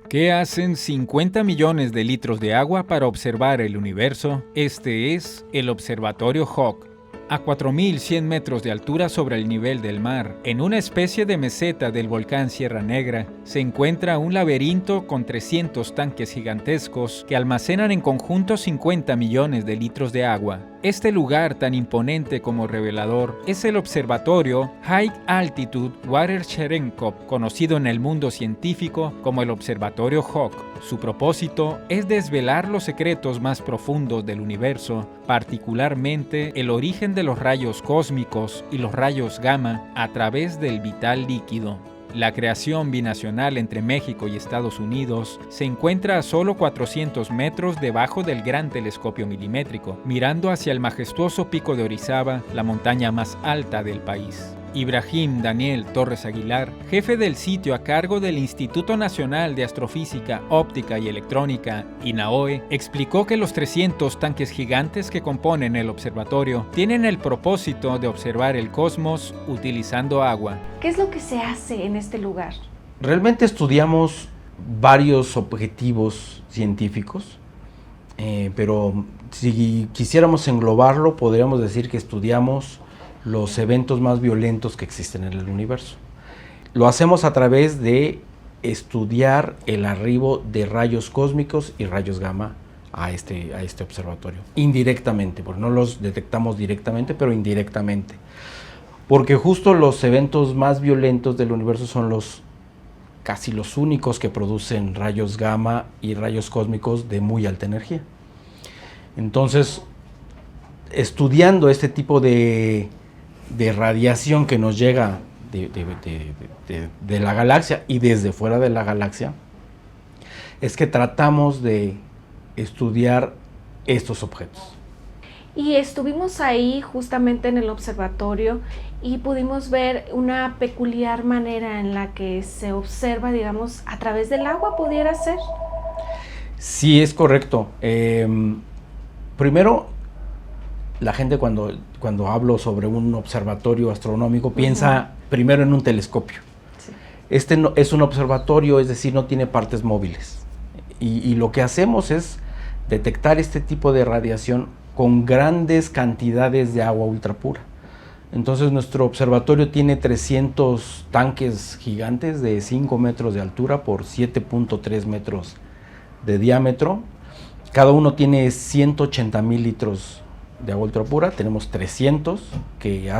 ¿Qué hacen 50 millones de litros de agua para observar el universo? Este es el Observatorio Hawke. A 4.100 metros de altura sobre el nivel del mar, en una especie de meseta del volcán Sierra Negra, se encuentra un laberinto con 300 tanques gigantescos que almacenan en conjunto 50 millones de litros de agua. Este lugar tan imponente como revelador es el observatorio High Altitude Water Cherenkov, conocido en el mundo científico como el Observatorio Hawke. Su propósito es desvelar los secretos más profundos del universo, particularmente el origen de los rayos cósmicos y los rayos gamma a través del vital líquido. La creación binacional entre México y Estados Unidos se encuentra a solo 400 metros debajo del Gran Telescopio Milimétrico, mirando hacia el majestuoso Pico de Orizaba, la montaña más alta del país. Ibrahim Daniel Torres Aguilar, jefe del sitio a cargo del Instituto Nacional de Astrofísica, Óptica y Electrónica, INAOE, explicó que los 300 tanques gigantes que componen el observatorio tienen el propósito de observar el cosmos utilizando agua. ¿Qué es lo que se hace en este lugar? Realmente estudiamos varios objetivos científicos, pero si quisiéramos englobarlo, podríamos decir que estudiamos los eventos más violentos que existen en el universo. Lo hacemos a través de estudiar el arribo de rayos cósmicos y rayos gamma a este observatorio. Indirectamente, porque no los detectamos directamente, pero indirectamente. Porque justo los eventos más violentos del universo son casi los únicos que producen rayos gamma y rayos cósmicos de muy alta energía. Entonces, estudiando este tipo de radiación que nos llega de la galaxia y desde fuera de la galaxia, es que tratamos de estudiar estos objetos. Y estuvimos ahí justamente en el observatorio y pudimos ver una peculiar manera en la que se observa, digamos, a través del agua, ¿pudiera ser? Sí, es correcto. Primero, la gente cuando hablo sobre un observatorio astronómico piensa primero en un telescopio. Sí. Este no, es un observatorio, es decir, no tiene partes móviles. Y lo que hacemos es detectar este tipo de radiación con grandes cantidades de agua ultrapura. Entonces nuestro observatorio tiene 300 tanques gigantes de 5 metros de altura por 7.3 metros de diámetro. Cada uno tiene 180,000 litros de agua ultrapura. Tenemos 300 que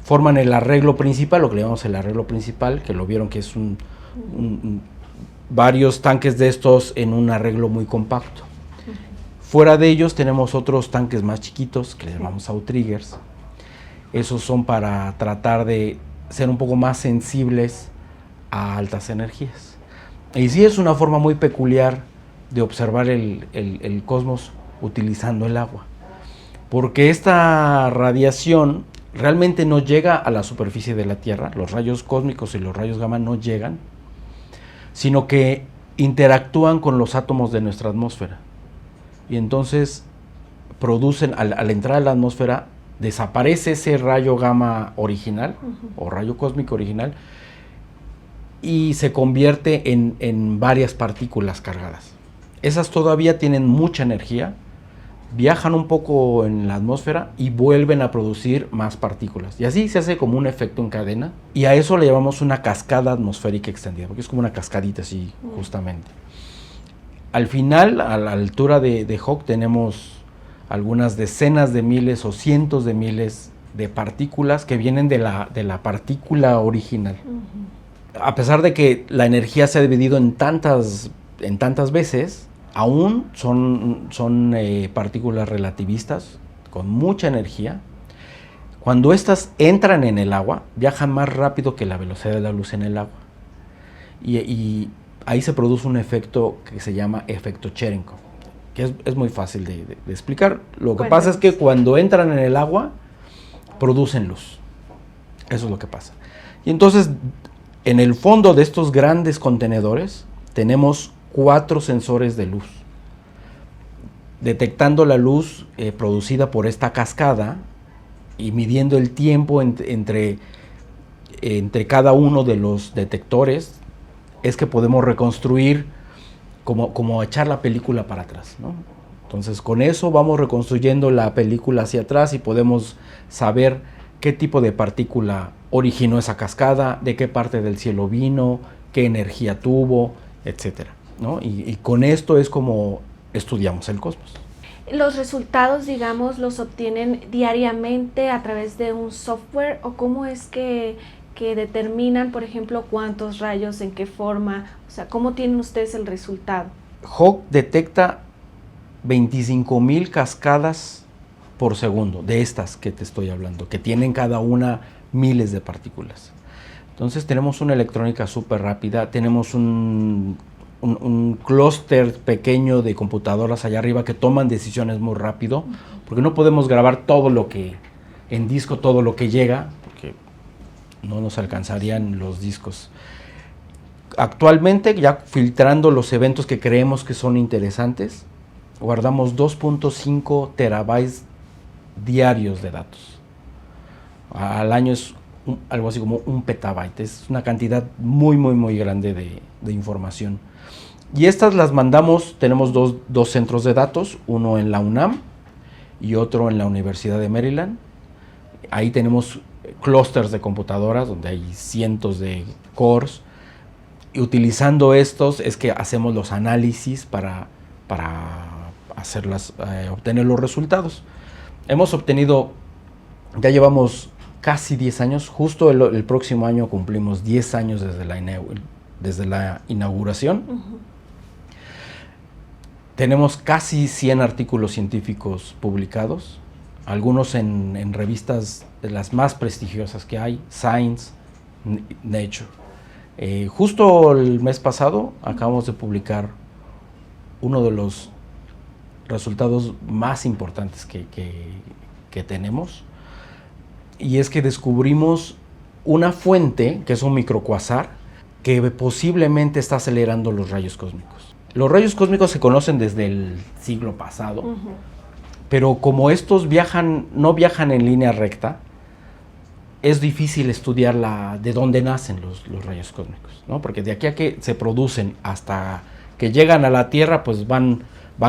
forman el arreglo principal, lo que le llamamos el arreglo principal, que lo vieron que es varios tanques de estos en un arreglo muy compacto. Fuera de ellos tenemos otros tanques más chiquitos que le llamamos outriggers. Esos son para tratar de ser un poco más sensibles a altas energías. Y sí, es una forma muy peculiar de observar el cosmos utilizando el agua, porque esta radiación realmente no llega a la superficie de la Tierra, los rayos cósmicos y los rayos gamma no llegan, sino que interactúan con los átomos de nuestra atmósfera. Y entonces producen, al entrar a la atmósfera, desaparece ese rayo gamma original, o rayo cósmico original, y se convierte en varias partículas cargadas. Esas todavía tienen mucha energía, viajan un poco en la atmósfera y vuelven a producir más partículas. Y así se hace como un efecto en cadena, y a eso le llamamos una cascada atmosférica extendida, porque es como una cascadita así, justamente. Al final, a la altura de Hawke, tenemos algunas decenas de miles o cientos de miles de partículas que vienen de la partícula original. A pesar de que la energía se ha dividido en tantas veces, aún son partículas relativistas con mucha energía. Cuando estas entran en el agua, viajan más rápido que la velocidad de la luz en el agua. Y ahí se produce un efecto que se llama efecto Cherenkov, que es muy fácil de explicar. Lo que pasa es que cuando entran en el agua, producen luz. Eso es lo que pasa. Y entonces, en el fondo de estos grandes contenedores, tenemos 4 sensores de luz, detectando la luz producida por esta cascada y midiendo el tiempo entre cada uno de los detectores es que podemos reconstruir como echar la película para atrás, ¿no? Entonces con eso vamos reconstruyendo la película hacia atrás y podemos saber qué tipo de partícula originó esa cascada, de qué parte del cielo vino, qué energía tuvo, etcétera, ¿no? Y con esto es como estudiamos el cosmos. ¿Los resultados, digamos, los obtienen diariamente a través de un software o cómo es que determinan, por ejemplo, cuántos rayos, en qué forma? O sea, ¿cómo tienen ustedes el resultado? HAWC detecta 25,000 cascadas por segundo, de estas que te estoy hablando, que tienen cada una miles de partículas. Entonces tenemos una electrónica súper rápida, tenemos un clúster pequeño de computadoras allá arriba que toman decisiones muy rápido, porque no podemos grabar todo lo que, en disco, todo lo que llega, porque no nos alcanzarían los discos. Actualmente, ya filtrando los eventos que creemos que son interesantes, guardamos 2.5 terabytes diarios de datos. Al año es algo así como 1 petabyte. Es una cantidad muy grande de información. Y estas las mandamos, tenemos dos centros de datos, uno en la UNAM y otro en la Universidad de Maryland. Ahí tenemos clústeres de computadoras donde hay cientos de cores. Y utilizando estos es que hacemos los análisis para obtener los resultados. Hemos obtenido, ya llevamos casi 10 años, justo el próximo año cumplimos 10 años desde la inauguración. Tenemos casi 100 artículos científicos publicados, algunos en revistas de las más prestigiosas que hay, Science, Nature. Justo el mes pasado acabamos de publicar uno de los resultados más importantes que tenemos, y es que descubrimos una fuente que es un microcuasar que posiblemente está acelerando los rayos cósmicos. Los rayos cósmicos se conocen desde el siglo pasado, pero como estos no viajan en línea recta, es difícil estudiar de dónde nacen los rayos cósmicos, ¿no? Porque de aquí a que se producen hasta que llegan a la Tierra, pues van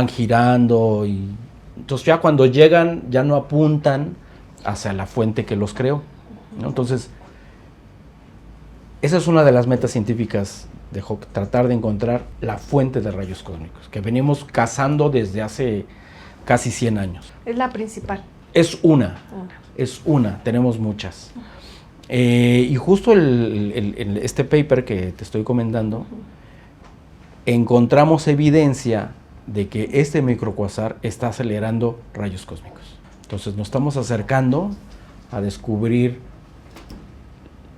girando, y entonces ya cuando llegan ya no apuntan hacia la fuente que los creó, ¿no? Entonces, esa es una de las metas científicas de HAWC, tratar de encontrar la fuente de rayos cósmicos, que venimos cazando desde hace casi 100 años. Es la principal. Es una, tenemos muchas. Y justo este paper que te estoy comentando, encontramos evidencia de que este microcuasar está acelerando rayos cósmicos. Entonces nos estamos acercando a descubrir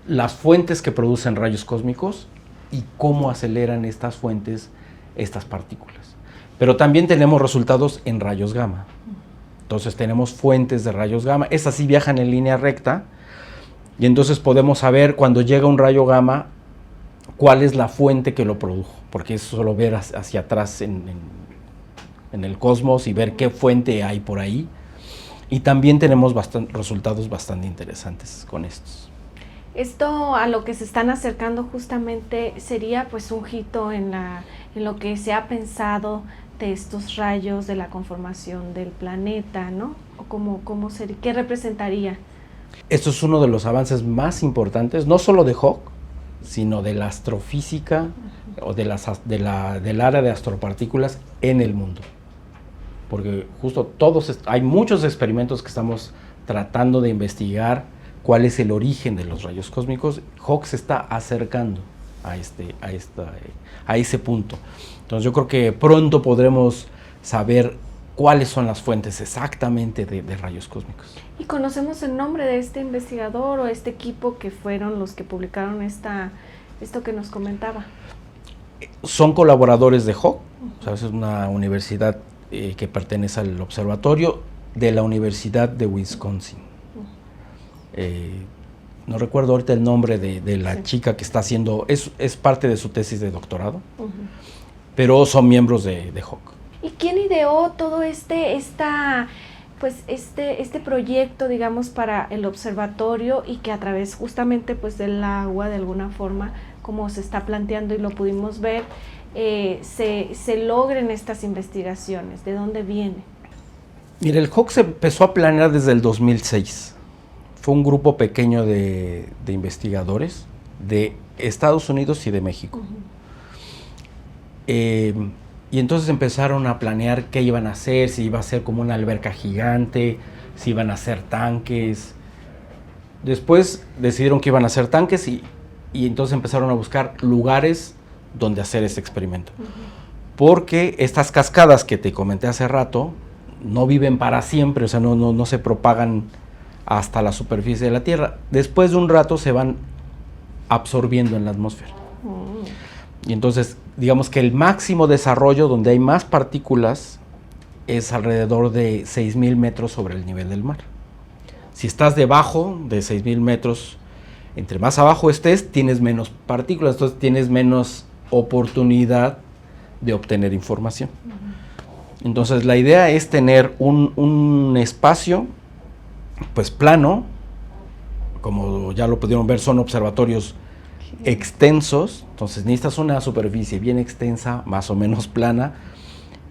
las fuentes que producen rayos cósmicos y cómo aceleran estas fuentes, estas partículas. Pero también tenemos resultados en rayos gamma. Entonces tenemos fuentes de rayos gamma, esas sí viajan en línea recta, y entonces podemos saber cuando llega un rayo gamma cuál es la fuente que lo produjo, porque es solo ver hacia atrás en el cosmos y ver qué fuente hay por ahí. Y también tenemos resultados bastante interesantes con estos. Esto a lo que se están acercando justamente sería pues un hito en lo que se ha pensado de estos rayos, de la conformación del planeta, ¿no? ¿O cómo sería? ¿Qué representaría? Esto es uno de los avances más importantes, no solo de HAWC, sino de la astrofísica o del área de astropartículas en el mundo. Porque justo hay muchos experimentos que estamos tratando de investigar cuál es el origen de los rayos cósmicos. HAWC se está acercando a ese punto. Entonces yo creo que pronto podremos saber cuáles son las fuentes exactamente de rayos cósmicos. ¿Y conocemos el nombre de este investigador o este equipo que fueron los que publicaron esto que nos comentaba? Son colaboradores de HAWC, o sea, es una universidad que pertenece al observatorio de la Universidad de Wisconsin. No recuerdo ahorita el nombre de la chica que está haciendo, es parte de su tesis de doctorado, pero son miembros de HAWC. ¿Y quién ideó todo este proyecto, digamos, para el observatorio, y que a través justamente pues del agua de alguna forma como se está planteando y lo pudimos ver, se logren estas investigaciones? ¿De dónde viene? Mira, el HAWC se empezó a planear desde el 2006. Fue un grupo pequeño de investigadores de Estados Unidos y de México. Y entonces empezaron a planear qué iban a hacer, si iba a ser como una alberca gigante, si iban a hacer tanques. Después decidieron que iban a hacer tanques y entonces empezaron a buscar lugares donde hacer ese experimento. Porque estas cascadas que te comenté hace rato no viven para siempre, o sea, no se propagan hasta la superficie de la Tierra. Después de un rato se van absorbiendo en la atmósfera. Y entonces, digamos que el máximo desarrollo donde hay más partículas es alrededor de 6,000 metros sobre el nivel del mar. Si estás debajo de 6,000 metros, entre más abajo estés, tienes menos partículas, entonces tienes menos oportunidad de obtener información. Entonces la idea es tener un espacio pues plano, como ya lo pudieron ver, son observatorios extensos, entonces necesitas una superficie bien extensa, más o menos plana,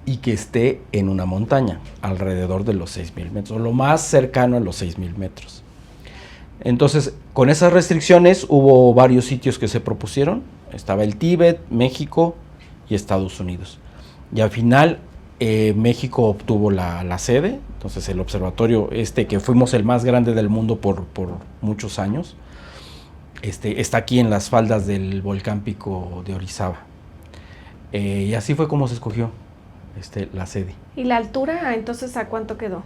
y que esté en una montaña, alrededor de los 6,000 metros, o lo más cercano a los 6,000 metros. Entonces, con esas restricciones hubo varios sitios que se propusieron, estaba el Tíbet, México y Estados Unidos. Y al final, México obtuvo la sede, entonces el observatorio que fuimos el más grande del mundo por muchos años, está aquí en las faldas del volcán Pico de Orizaba. Y así fue como se escogió la sede. ¿Y la altura, entonces, a cuánto quedó?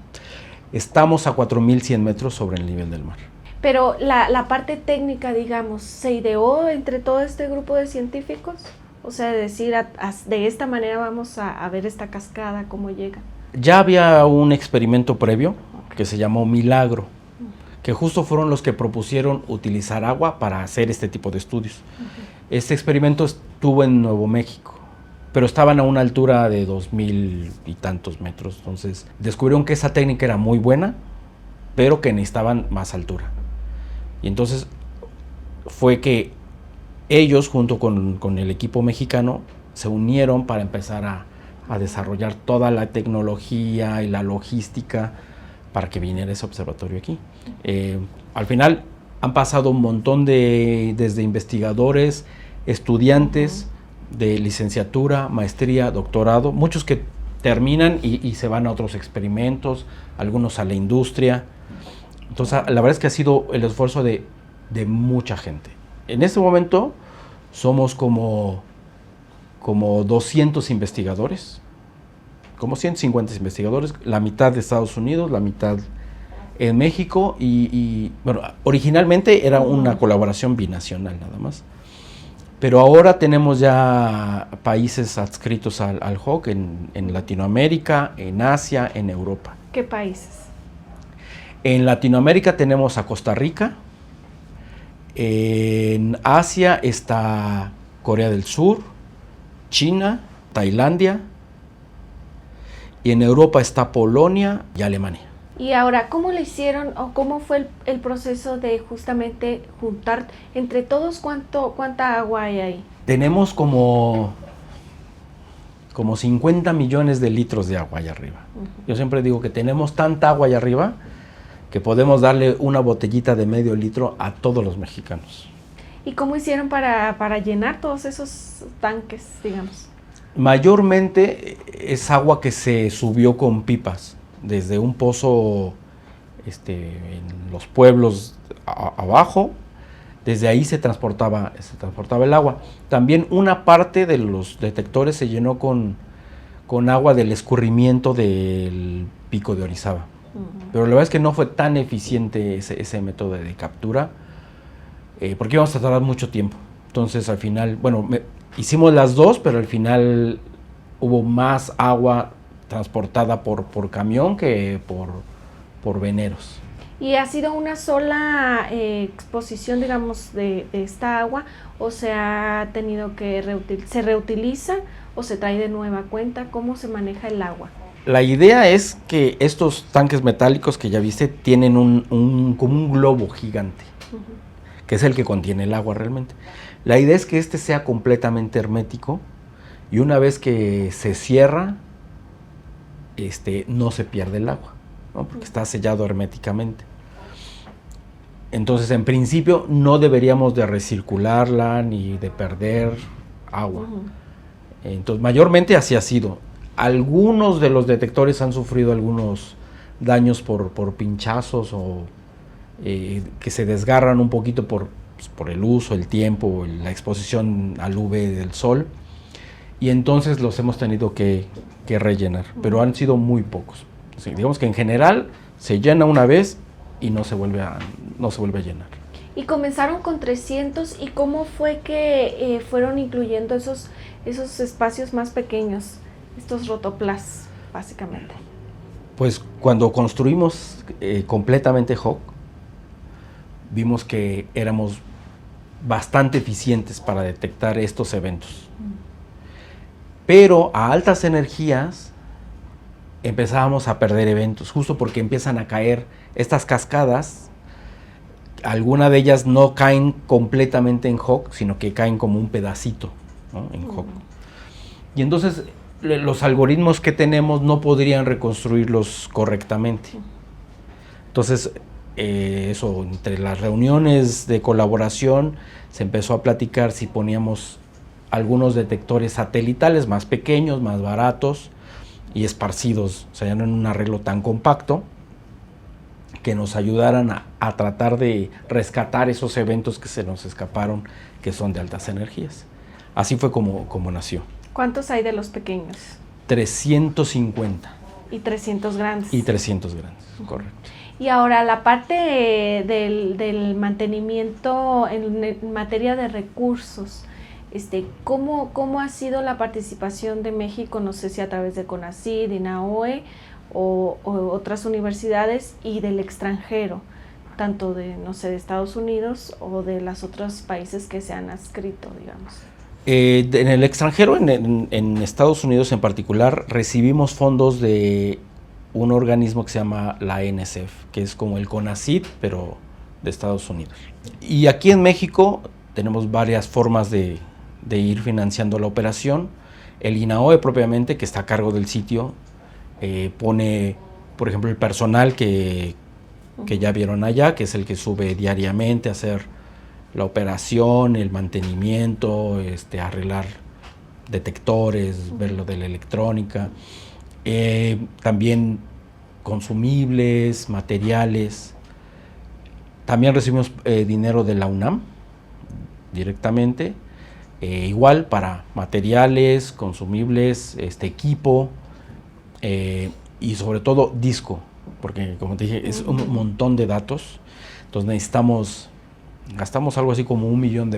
Estamos a 4,100 metros sobre el nivel del mar. Pero la parte técnica, digamos, ¿se ideó entre todo este grupo de científicos? O sea, decir, de esta manera vamos a ver esta cascada, cómo llega. Ya había un experimento previo que se llamó Milagro, que justo fueron los que propusieron utilizar agua para hacer este tipo de estudios. Este experimento estuvo en Nuevo México, pero estaban a una altura de 2,000 y tantos metros. Entonces descubrieron que esa técnica era muy buena, pero que necesitaban más altura. Y entonces fue que ellos, junto con el equipo mexicano, se unieron para empezar a desarrollar toda la tecnología y la logística para que viniera ese observatorio aquí. Al final han pasado un montón desde investigadores, estudiantes de licenciatura, maestría, doctorado, muchos que terminan y se van a otros experimentos, algunos a la industria. Entonces la verdad es que ha sido el esfuerzo de mucha gente. En este momento somos como 200 investigadores, como 150 investigadores, la mitad de Estados Unidos, la mitad en México y bueno, originalmente era una colaboración binacional nada más, pero ahora tenemos ya países adscritos al HAWC en Latinoamérica, en Asia, en Europa. ¿Qué países? En Latinoamérica tenemos a Costa Rica, en Asia está Corea del Sur, China, Tailandia, y en Europa está Polonia y Alemania. Y ahora, ¿cómo le hicieron o cómo fue el proceso de justamente juntar entre todos cuánta agua hay ahí? Tenemos como 50 millones de litros de agua allá arriba. Yo siempre digo que tenemos tanta agua allá arriba que podemos darle una botellita de medio litro a todos los mexicanos. ¿Y cómo hicieron para llenar todos esos tanques, digamos? Mayormente es agua que se subió con pipas desde un pozo en los pueblos abajo. Desde ahí se transportaba el agua. También una parte de los detectores se llenó con agua del escurrimiento del Pico de Orizaba. Pero la verdad es que no fue tan eficiente ese método de captura, porque íbamos a tardar mucho tiempo. Entonces al final, bueno, hicimos las dos, pero al final hubo más agua transportada por camión que por veneros. ¿Y ha sido una sola exposición, digamos, de esta agua, o se ha tenido que se reutiliza o se trae de nueva cuenta? ¿Cómo se maneja el agua? La idea es que estos tanques metálicos que ya viste tienen como un globo gigante, que es el que contiene el agua realmente. La idea es que este sea completamente hermético y una vez que se cierra, no se pierde el agua, ¿no? Porque está sellado herméticamente. Entonces, en principio, no deberíamos de recircularla ni de perder agua. Entonces, mayormente así ha sido. Algunos de los detectores han sufrido algunos daños por pinchazos o que se desgarran un poquito por el uso, el tiempo, la exposición al UV del sol, y entonces los hemos tenido que rellenar, pero han sido muy pocos. Sí, digamos que en general se llena una vez y no se vuelve a llenar. Y comenzaron con 300, ¿y cómo fue que fueron incluyendo esos espacios más pequeños, estos rotoplas, básicamente? Pues cuando construimos completamente Hawk, vimos que éramos bastante eficientes para detectar estos eventos. Pero a altas energías empezábamos a perder eventos, justo porque empiezan a caer estas cascadas. Algunas de ellas no caen completamente en Hawk, sino que caen como un pedacito, ¿no? En Hawk. Y entonces los algoritmos que tenemos no podrían reconstruirlos correctamente. Entonces, entre las reuniones de colaboración se empezó a platicar si poníamos algunos detectores satelitales más pequeños, más baratos y esparcidos, o sea, ya no en un arreglo tan compacto, que nos ayudaran a tratar de rescatar esos eventos que se nos escaparon, que son de altas energías. Así fue como nació. ¿Cuántos hay de los pequeños? 350. Y 300 grandes. Y 300 grandes, correcto. Y ahora la parte del mantenimiento en materia de recursos, ¿cómo ha sido la participación de México? No sé si a través de CONACYT, INAOE o otras universidades, y del extranjero, tanto de Estados Unidos o de los otros países que se han adscrito, digamos. En el extranjero, en Estados Unidos en particular, recibimos fondos de un organismo que se llama la NSF, que es como el CONACYT, pero de Estados Unidos. Y aquí en México tenemos varias formas de ir financiando la operación. El INAOE propiamente, que está a cargo del sitio, pone, por ejemplo, el personal que ya vieron allá, que es el que sube diariamente a hacer la operación, el mantenimiento, arreglar detectores, ver lo de la electrónica. También consumibles, materiales. También recibimos dinero de la UNAM directamente, igual para materiales, consumibles, equipo y sobre todo disco, porque como te dije es un montón de datos, entonces gastamos algo así como $1 millón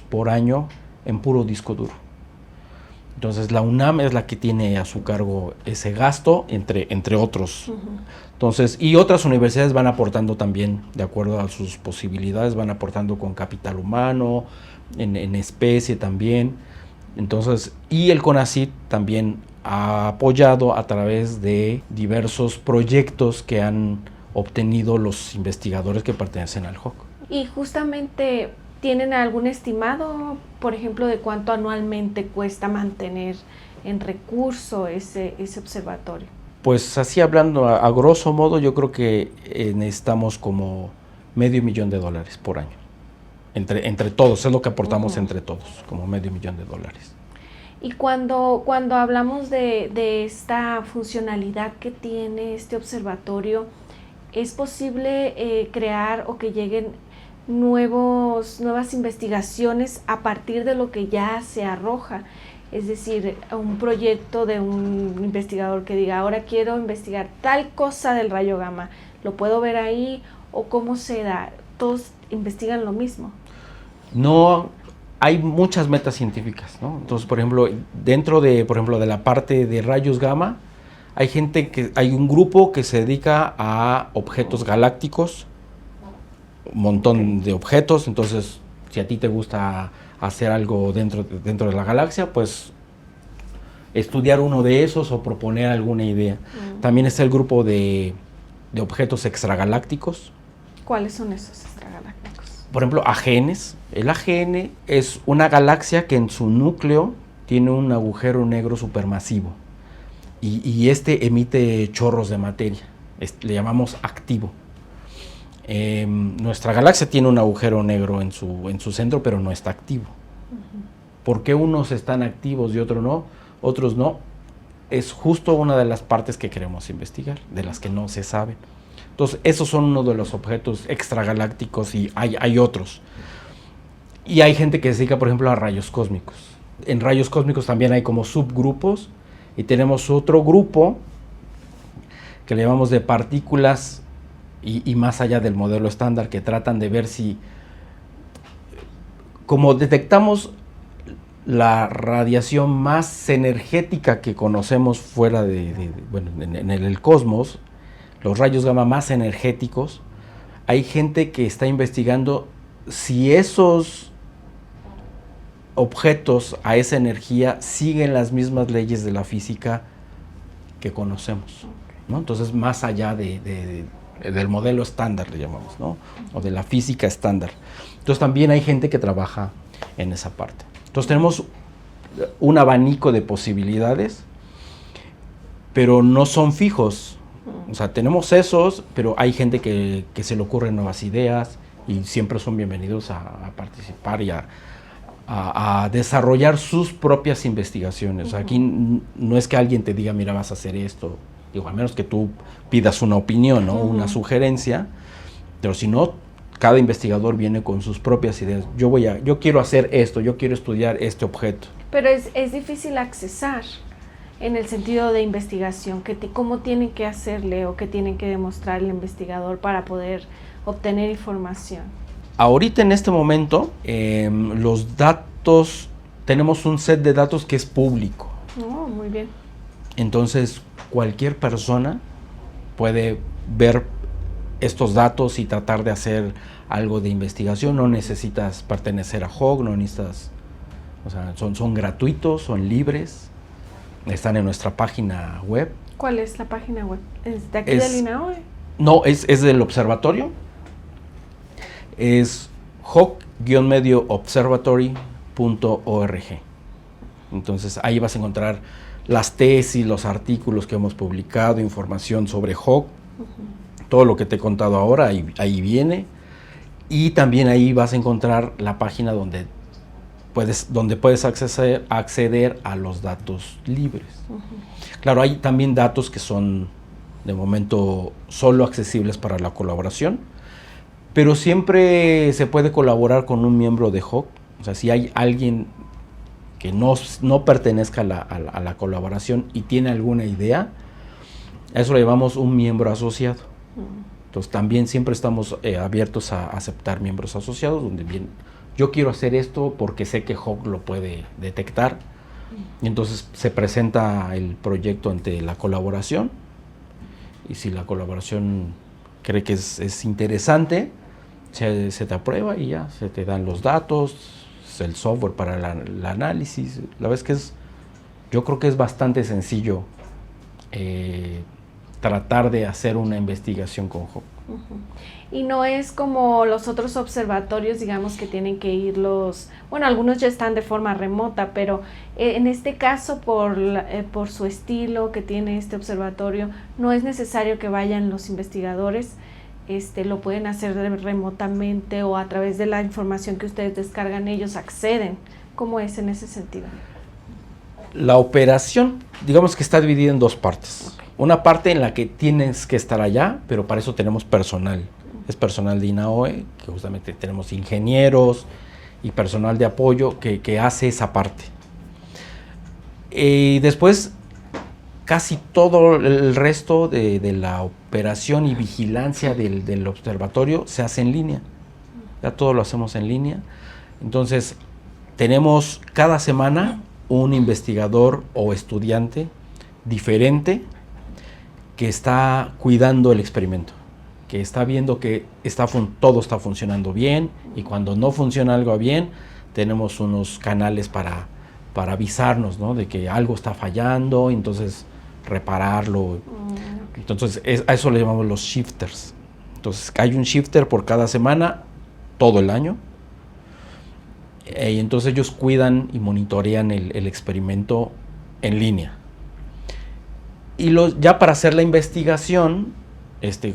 por año en puro disco duro. Entonces la UNAM es la que tiene a su cargo ese gasto, entre otros. Entonces, y otras universidades van aportando también, de acuerdo a sus posibilidades, van aportando con capital humano, en especie también. Entonces, y el CONACYT también ha apoyado a través de diversos proyectos que han obtenido los investigadores que pertenecen al HOC. Y justamente, ¿tienen algún estimado, por ejemplo, de cuánto anualmente cuesta mantener en recurso ese observatorio? Pues así hablando a grosso modo, yo creo que necesitamos como $500,000 por año. Entre todos, es lo que aportamos entre todos, como $500,000. Y cuando hablamos de esta funcionalidad que tiene este observatorio, ¿es posible crear o que lleguen nuevas investigaciones a partir de lo que ya se arroja? Es decir, un proyecto de un investigador que diga, ahora quiero investigar tal cosa del rayo gamma, ¿lo puedo ver ahí? ¿O cómo se da? ¿Todos investigan lo mismo? No, hay muchas metas científicas, ¿no? Entonces, por ejemplo, dentro de la parte de rayos gamma, hay un grupo que se dedica a objetos galácticos, un montón de objetos. Entonces, si a ti te gusta hacer algo dentro de la galaxia, pues estudiar uno de esos o proponer alguna idea. También está el grupo de objetos extragalácticos. ¿Cuáles son esos extragalácticos? por ejemplo, AGNs. El AGN es una galaxia que en su núcleo tiene un agujero negro supermasivo y este emite chorros de materia. Le llamamos activo. Nuestra galaxia tiene un agujero negro en su centro, pero no está activo. ¿Por qué unos están activos y otros no? Es justo una de las partes que queremos investigar, de las que no se saben. Entonces, esos son uno de los objetos extragalácticos y hay otros. Y hay gente que se dedica, por ejemplo, a rayos cósmicos. En rayos cósmicos también hay como subgrupos y tenemos otro grupo que le llamamos de partículas y más allá del modelo estándar, que tratan de ver si, como detectamos la radiación más energética que conocemos fuera en el cosmos, los rayos gamma más energéticos, hay gente que está investigando si esos objetos a esa energía siguen las mismas leyes de la física que conocemos, ¿no? Entonces, más allá del modelo estándar, le llamamos, ¿no? O de la física estándar. Entonces, también hay gente que trabaja en esa parte. Entonces, tenemos un abanico de posibilidades, pero no son fijos. O sea, tenemos esos, pero hay gente que se le ocurren nuevas ideas y siempre son bienvenidos a participar y a desarrollar sus propias investigaciones. O sea, aquí no es que alguien te diga, mira, vas a hacer esto. Digo, a menos que tú pidas una opinión, ¿no? Una sugerencia, pero si no, cada investigador viene con sus propias ideas. Yo quiero hacer esto, yo quiero estudiar este objeto. Pero es difícil accesar en el sentido de investigación, cómo tienen que hacerle o qué tienen que demostrar el investigador para poder obtener información. Ahorita en este momento, los datos, tenemos un set de datos que es público. Oh, muy bien. Entonces, cualquier persona puede ver estos datos y tratar de hacer algo de investigación. No necesitas pertenecer a HOG, no necesitas, o sea, son gratuitos, son libres, están en nuestra página web. ¿Cuál es la página web? ¿Es de aquí del INAOE? No, es del observatorio. Es hog-medioobservatory.org. Entonces ahí vas a encontrar las tesis, los artículos que hemos publicado, información sobre HOG, todo lo que te he contado ahora, ahí viene. Y también ahí vas a encontrar la página donde puedes acceder a los datos libres. Claro, hay también datos que son de momento solo accesibles para la colaboración, pero siempre se puede colaborar con un miembro de HOG. O sea, si hay alguien que no pertenezca a la colaboración y tiene alguna idea, a eso le llamamos un miembro asociado. Entonces también siempre estamos abiertos a aceptar miembros asociados, donde bien, yo quiero hacer esto porque sé que HOG lo puede detectar, y entonces se presenta el proyecto ante la colaboración, y si la colaboración cree que es interesante, se te aprueba y ya, se te dan los datos, el software para el análisis. La verdad es que yo creo que es bastante sencillo tratar de hacer una investigación con HOG. Y no es como los otros observatorios, digamos, que tienen que irlos, bueno, algunos ya están de forma remota, pero en este caso, por su estilo que tiene este observatorio, no es necesario que vayan los investigadores, lo pueden hacer remotamente o a través de la información que ustedes descargan, ellos acceden. ¿Cómo es en ese sentido? La operación, digamos que está dividida en dos partes. Okay. Una parte en la que tienes que estar allá, pero para eso tenemos personal. Es personal de INAOE, que justamente tenemos ingenieros y personal de apoyo que hace esa parte. Y después, casi todo el resto de la operación y vigilancia del observatorio se hace en línea. Ya todo lo hacemos en línea. Entonces, tenemos cada semana un investigador o estudiante diferente que está cuidando el experimento, que está viendo que todo está funcionando bien, y cuando no funciona algo bien, tenemos unos canales para avisarnos, ¿no?, de que algo está fallando, entonces repararlo. Entonces a eso le llamamos los shifters. Entonces hay un shifter por cada semana todo el año. Y entonces ellos cuidan y monitorean el experimento en línea. Y ya para hacer la investigación,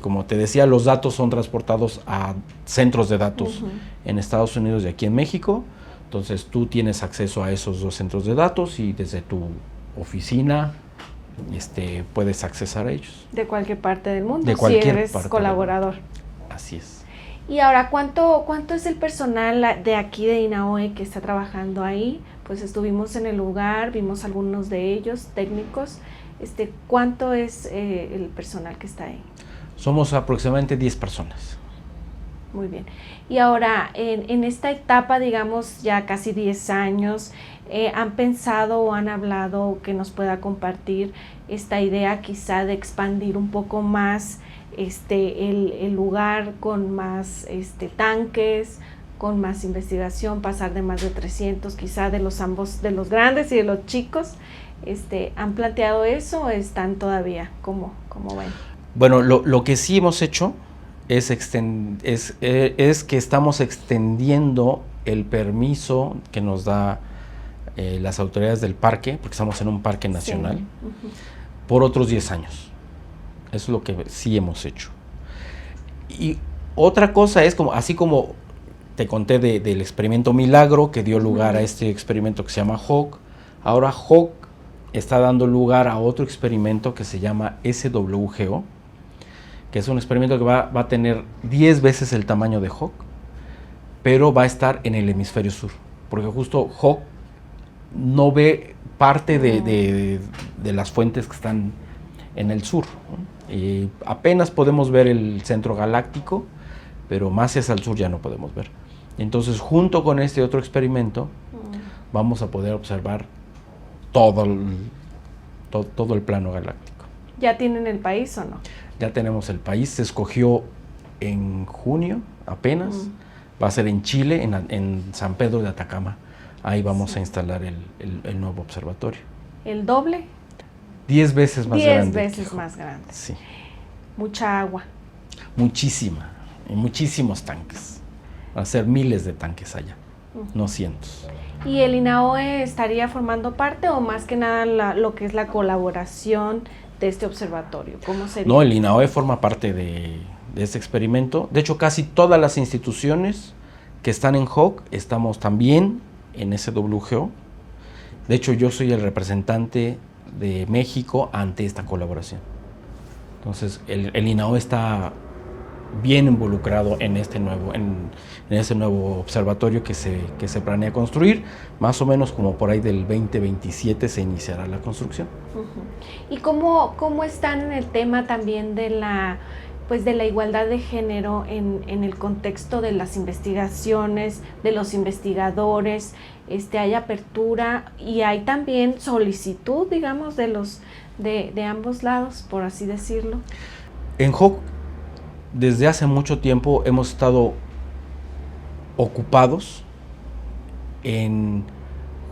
como te decía, los datos son transportados a centros de datos en Estados Unidos y aquí en México. Entonces tú tienes acceso a esos 2 centros de datos y desde tu oficina puedes accesar a ellos. De cualquier parte del mundo, de cualquier si eres parte colaborador. Así es. Y ahora, ¿cuánto es el personal de aquí de INAOE que está trabajando ahí? Pues estuvimos en el lugar, vimos algunos de ellos, técnicos. ¿Cuánto es el personal que está ahí? Somos aproximadamente 10 personas. Muy bien. Y ahora, en esta etapa, digamos, ya casi 10 años, ¿han pensado o han hablado que nos pueda compartir esta idea quizá de expandir un poco más el lugar con más tanques, con más investigación, pasar de más de 300, quizá de los grandes y de los chicos? ¿Han planteado eso o están todavía? ¿Cómo ven? Bueno, lo que sí hemos hecho es que estamos extendiendo el permiso que nos da las autoridades del parque, porque estamos en un parque nacional, sí. Por otros 10 años. Eso es lo que sí hemos hecho. Y otra cosa es, así como te conté del experimento Milagro, que dio lugar a este experimento que se llama HAWK, ahora HAWK está dando lugar a otro experimento que se llama SWGO, que es un experimento que va a tener 10 veces el tamaño de HAWK, pero va a estar en el hemisferio sur, porque justo HAWK no ve parte de las fuentes que están en el sur, ¿no? Y apenas podemos ver el centro galáctico, pero más hacia el sur ya no podemos ver. Entonces, junto con este otro experimento, vamos a poder observar todo el plano galáctico. ¿Ya tienen el país o no? Ya tenemos el país, se escogió en junio apenas, va a ser en Chile, en San Pedro de Atacama. Ahí vamos a instalar el nuevo observatorio. ¿El doble? 10 veces más grande. 10 veces más grande. Sí. Mucha agua. Muchísima, y muchísimos tanques. Va a ser miles de tanques allá, no cientos. ¿Y el INAOE estaría formando parte o más que nada lo que es la colaboración de este observatorio? ¿Cómo sería? No, el INAOE forma parte de este experimento. De hecho, casi todas las instituciones que están en HAWK estamos también en SWGO. De hecho, yo soy el representante de México ante esta colaboración. Entonces, el INAOE está bien involucrado en ese nuevo observatorio que se planea construir. Más o menos como por ahí del 2027 se iniciará la construcción. ¿Y cómo están en el tema también de la igualdad de género en el contexto de las investigaciones, de los investigadores? ¿Hay apertura y hay también solicitud, digamos, de ambos lados, por así decirlo? En HAWK, desde hace mucho tiempo hemos estado ocupados en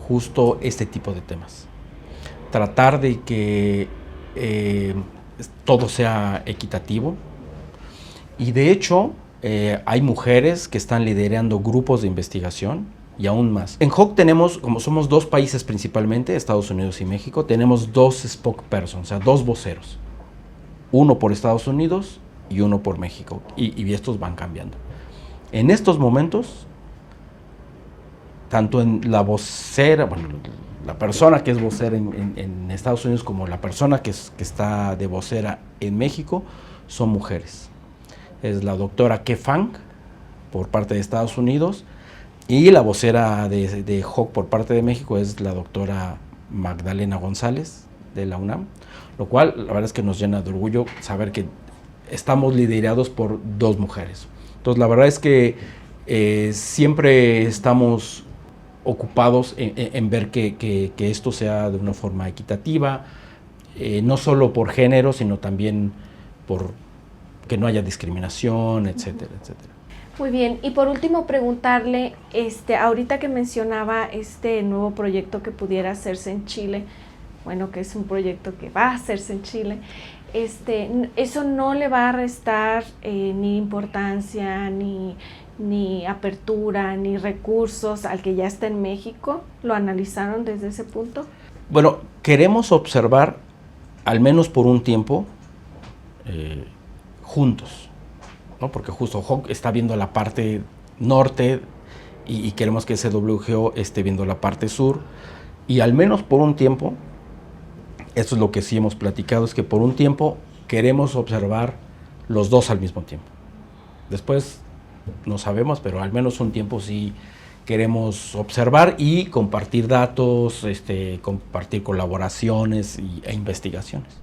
justo este tipo de temas. Tratar de que todo sea equitativo. Y de hecho, hay mujeres que están liderando grupos de investigación y aún más. En HAWK tenemos, como somos 2 países principalmente, Estados Unidos y México, tenemos 2 spokespersons, o sea, 2 voceros. Uno por Estados Unidos y uno por México. Y estos van cambiando. En estos momentos, tanto en la vocera, bueno, la persona que es vocera en Estados Unidos como la persona que está de vocera en México, son mujeres. Es la doctora Ke Fang, por parte de Estados Unidos, y la vocera de HAWK por parte de México es la doctora Magdalena González, de la UNAM, lo cual la verdad es que nos llena de orgullo saber que estamos liderados por 2 mujeres. Entonces la verdad es que siempre estamos ocupados en ver que esto sea de una forma equitativa, no solo por género, sino también por que no haya discriminación, etcétera, etcétera. Muy bien, y por último preguntarle, ahorita que mencionaba este nuevo proyecto que pudiera hacerse en Chile, bueno, que es un proyecto que va a hacerse en Chile, ¿eso no le va a restar ni importancia ni ni apertura, ni recursos al que ya está en México? ¿Lo analizaron desde ese punto? Bueno, queremos observar, al menos por un tiempo, juntos, ¿no? Porque justo Hawk está viendo la parte norte y queremos que SWGO esté viendo la parte sur, y al menos por un tiempo, eso es lo que sí hemos platicado, es que por un tiempo queremos observar los dos al mismo tiempo. Después no sabemos, pero al menos un tiempo sí queremos observar y compartir datos, compartir colaboraciones e investigaciones.